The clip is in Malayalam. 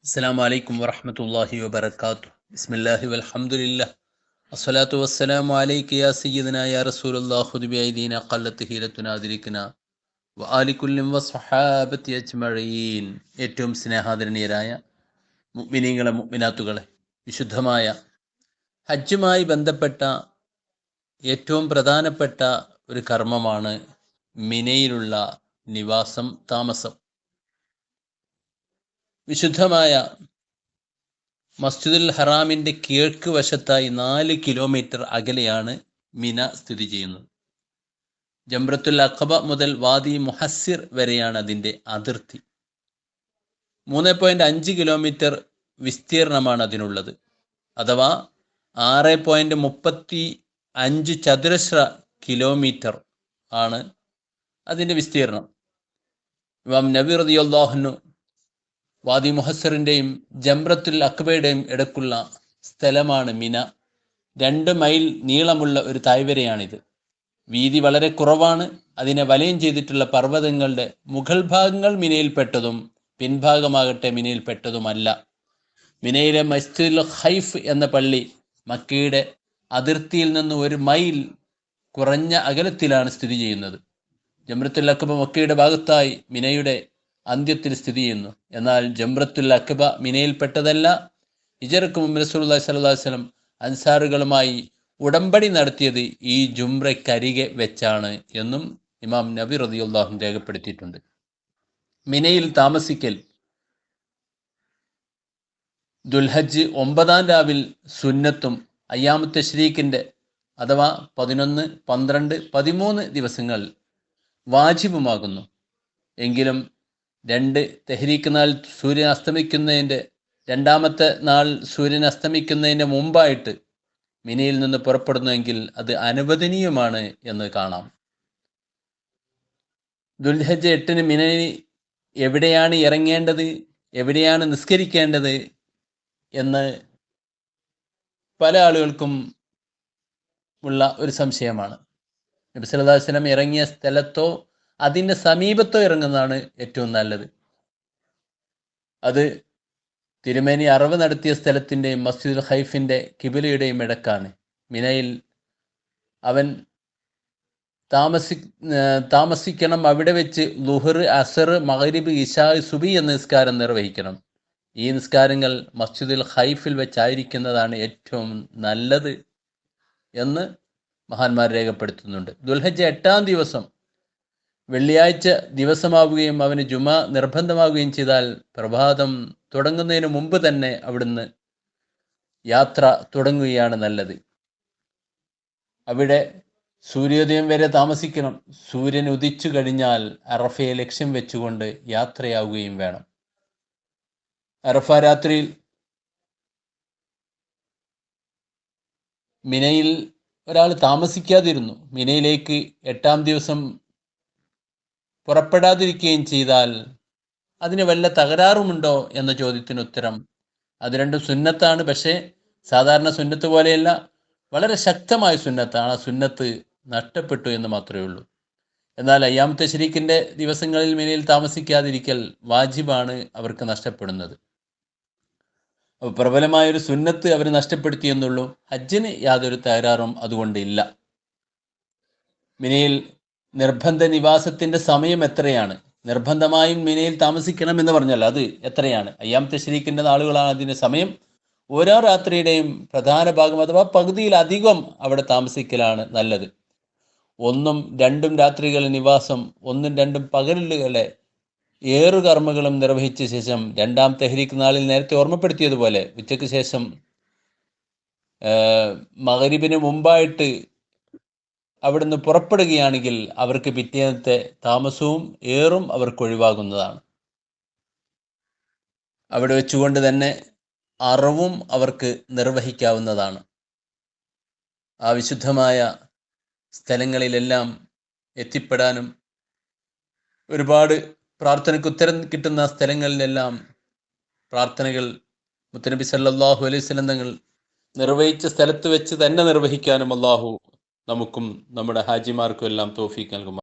അസ്സലാമു അലൈക്കും വറഹ്മത്തുള്ളാഹി വബറകാതുഹു. ബിസ്മില്ലാഹി വൽഹംദുലില്ലാഹ്. അസ്സലാത്തു വസ്സലാമു അലൈക യാ സയ്യിദനാ യാ റസൂലല്ലാഹ് ഖുദ് ബിഐദീനാ ഖല്ലത്ത് ഹീലത്തുനാ ദിരിക്നാ വആലി കുല്ലിൻ വസ്സഹാബത്തി അജ്മഈൻ. ഏറ്റവും സ്നേഹാദരണീയരായ മുഅ്മിനീങ്ങളെ മുഅ്മിനാത്തുകളെ, വിശുദ്ധമായ ഹജ്ജുമായി ബന്ധപ്പെട്ട ഏറ്റവും പ്രധാനപ്പെട്ട ഒരു കർമ്മമാണ് മിനയിലുള്ള നിവാസം, താമസം. വിശുദ്ധമായ മസ്ജിദുൽ ഹറാമിൻ്റെ കിഴക്ക് വശത്തായി 4 കിലോമീറ്റർ അകലെയാണ് മിന സ്ഥിതി ചെയ്യുന്നത്. ജംറത്തുൽ അഖബ മുതൽ വാദി മുഹസ്സിർ വരെയാണ് അതിൻ്റെ അതിർത്തി. 3.5 കിലോമീറ്റർ വിസ്തീർണമാണ് അതിനുള്ളത്, അഥവാ 6.35 ചതുരശ്ര കിലോമീറ്റർ ആണ് അതിൻ്റെ വിസ്തീർണം. ഇമാം നബി റളിയല്ലാഹു അൻഹു വാദി മുഹസ്സിറിൻ്റെയും ജംറത്തുൽ അഖബയുടെയും ഇടയ്ക്കുള്ള സ്ഥലമാണ് മിന. 2 മൈൽ നീളമുള്ള ഒരു താഴ്വരയാണിത്. വീതി വളരെ കുറവാണ്. അതിനെ വലയം ചെയ്തിട്ടുള്ള പർവ്വതങ്ങളുടെ മുകൾ ഭാഗങ്ങൾ മിനയിൽപ്പെട്ടതും പിൻഭാഗമാകട്ടെ മിനയിൽപ്പെട്ടതുമല്ല. മിനയിലെ മസ്ജിദുൽ ഖൈഫ് എന്ന പള്ളി മക്കയുടെ അതിർത്തിയിൽ നിന്ന് 1 മൈൽ കുറഞ്ഞ അകലത്തിലാണ് സ്ഥിതി ചെയ്യുന്നത്. ജംറത്തുൽ അഖബ മക്കയുടെ ഭാഗത്തായി മിനയുടെ അന്ത്യത്തിൽ സ്ഥിതി ചെയ്യുന്നു. എന്നാൽ ജംറത്തുൽ അഖബ മിനയിൽപ്പെട്ടതല്ല. ഹിജ്റയ്ക്ക് മുമ്പ് റസൂലുള്ളാഹി സ്വല്ലല്ലാഹു അലൈഹി വസല്ലം അൻസാറുകളുമായി ഉടമ്പടി നടത്തിയത് ഈ ജുംറയ്ക്കരികെ വെച്ചാണ് എന്നും ഇമാം നബി റളിയല്ലാഹു അൻഹു രേഖപ്പെടുത്തിയിട്ടുണ്ട്. മിനയിൽ താമസിക്കൽ ദുൽഹജ്ജ് 9-ാം രാവിൽ സുന്നത്തും അയ്യാമു തശ്രീഖിൻ്റെ അഥവാ 11, 12, 13 ദിവസങ്ങൾ വാജിബുമാകുന്നു. എങ്കിലും 2 തെഹ്രീക്ക് നാൾ സൂര്യൻ അസ്തമിക്കുന്നതിൻ്റെ 2-ാമത്തെ നാൾ സൂര്യൻ അസ്തമിക്കുന്നതിൻ്റെ മുമ്പായിട്ട് മിനയിൽ നിന്ന് പുറപ്പെടുന്നുവെങ്കിൽ അത് അനുവദനീയമാണ് എന്ന് കാണാം. ദുൽഹജ്ജ് 8-ന് മിനയിൽ എവിടെയാണ് ഇറങ്ങേണ്ടത്, എവിടെയാണ് നിസ്കരിക്കേണ്ടത് എന്ന് പല ആളുകൾക്കും ഉള്ള ഒരു സംശയമാണ്. നബി സല്ലല്ലാഹു അലൈഹി വസല്ലം ഇറങ്ങിയ സ്ഥലത്തോ അതിൻ്റെ സമീപത്തോ ഇറങ്ങുന്നതാണ് ഏറ്റവും നല്ലത്. അത് തിരുമേനി അറവ് നടത്തിയ സ്ഥലത്തിൻ്റെയും മസ്ജിദുൽ ഖൈഫിൻ്റെ കിബിലയുടെയും ഇടക്കാണ്. മിനയിൽ അവൻ താമസിക്കണം. അവിടെ വെച്ച് ളുഹർ, അസർ, മഗ്രിബ്, ഇശാ, സുബി എന്ന നിസ്കാരം നിർവഹിക്കണം. ഈ നിസ്കാരങ്ങൾ മസ്ജിദുൽ ഖൈഫിൽ വെച്ചായിരിക്കുന്നതാണ് ഏറ്റവും നല്ലത് എന്ന് മഹാന്മാർ രേഖപ്പെടുത്തുന്നുണ്ട്. ദുൽഹജ്ജ് 8-ാം ദിവസം വെള്ളിയാഴ്ച ദിവസമാവുകയും അവന് ജുമ നിർബന്ധമാവുകയും ചെയ്താൽ പ്രഭാതം തുടങ്ങുന്നതിന് മുമ്പ് തന്നെ അവിടുന്ന് യാത്ര തുടങ്ങുകയാണ് നല്ലത്. അവിടെ സൂര്യോദയം വരെ താമസിക്കണം. സൂര്യൻ ഉദിച്ചു കഴിഞ്ഞാൽ അറഫയെ ലക്ഷ്യം വെച്ചുകൊണ്ട് യാത്രയാവുകയും വേണം. അറഫ രാത്രിയിൽ മിനയിൽ ഒരാൾ താമസിക്കാതിരുന്നു, മിനയിലേക്ക് 8-ാം ദിവസം പുറപ്പെടാതിരിക്കുകയും ചെയ്താൽ അതിന് വല്ല തകരാറുമുണ്ടോ എന്ന ചോദ്യത്തിന് ഉത്തരം, അത് രണ്ടും സുന്നത്താണ്. പക്ഷേ സാധാരണ സുന്നത്ത് പോലെയല്ല, വളരെ ശക്തമായ സുന്നത്താണ്. ആ സുന്നത്ത് നഷ്ടപ്പെട്ടു എന്ന് മാത്രമേ ഉള്ളൂ. എന്നാൽ അയ്യാമു തശ്രീഖിൻ്റെ ദിവസങ്ങളിൽ മിനയിൽ താമസിക്കാതിരിക്കൽ വാജിബാണ് അവർക്ക് നഷ്ടപ്പെടുന്നത്. അപ്പോൾ പ്രബലമായൊരു സുന്നത്ത് അവർ നഷ്ടപ്പെടുത്തിയെന്നുള്ളൂ. ഹജ്ജിന് യാതൊരു തകരാറും അതുകൊണ്ട് ഇല്ല. മിനയിൽ നിർബന്ധ നിവാസത്തിൻ്റെ സമയം എത്രയാണ്? നിർബന്ധമായും മിനയിൽ താമസിക്കണം എന്ന് പറഞ്ഞാൽ അത് എത്രയാണ്? അയ്യാമു തശ്രീഖിൻ്റെ നാളുകളാണ് അതിൻ്റെ സമയം. ഓരോ രാത്രിയുടെയും പ്രധാന ഭാഗം അഥവാ പകുതിയിലധികം അവിടെ താമസിക്കലാണ് നല്ലത്. 1ഉം 2ഉം രാത്രികൾ നിവാസം, 1ഉം 2ഉം പകലുകളെ ഏറുകർമ്മങ്ങളും നിർവഹിച്ച ശേഷം 2-ാം തെഹ്രീക്ക് നാളിൽ നേരത്തെ ഓർമ്മപ്പെടുത്തിയതുപോലെ ഉച്ചയ്ക്ക് ശേഷം മഗ്രിബിന് മുമ്പായിട്ട് അവിടുന്ന് പുറപ്പെടുകയാണെങ്കിൽ അവർക്ക് പിറ്റേന്നത്തെ താമസവും ഏറും അവർക്ക് ഒഴിവാകുന്നതാണ്. അവിടെ വെച്ചുകൊണ്ട് തന്നെ അറവും അവർക്ക് നിർവഹിക്കാവുന്നതാണ്. ആ വിശുദ്ധമായ സ്ഥലങ്ങളിലെല്ലാം എത്തിപ്പെടാനും ഒരുപാട് പ്രാർത്ഥനയ്ക്ക് ഉത്തരം കിട്ടുന്ന സ്ഥലങ്ങളിലെല്ലാം പ്രാർത്ഥനകൾ മുത്തനബി സല്ലല്ലാഹു അലൈഹി വസല്ലം തങ്ങൾ നിർവഹിച്ച സ്ഥലത്ത് വെച്ച് തന്നെ നിർവഹിക്കാനും അള്ളാഹു നമുക്കും നമ്മുടെ ഹാജിമാർക്കും എല്ലാം തൗഫീഖ് നൽകും.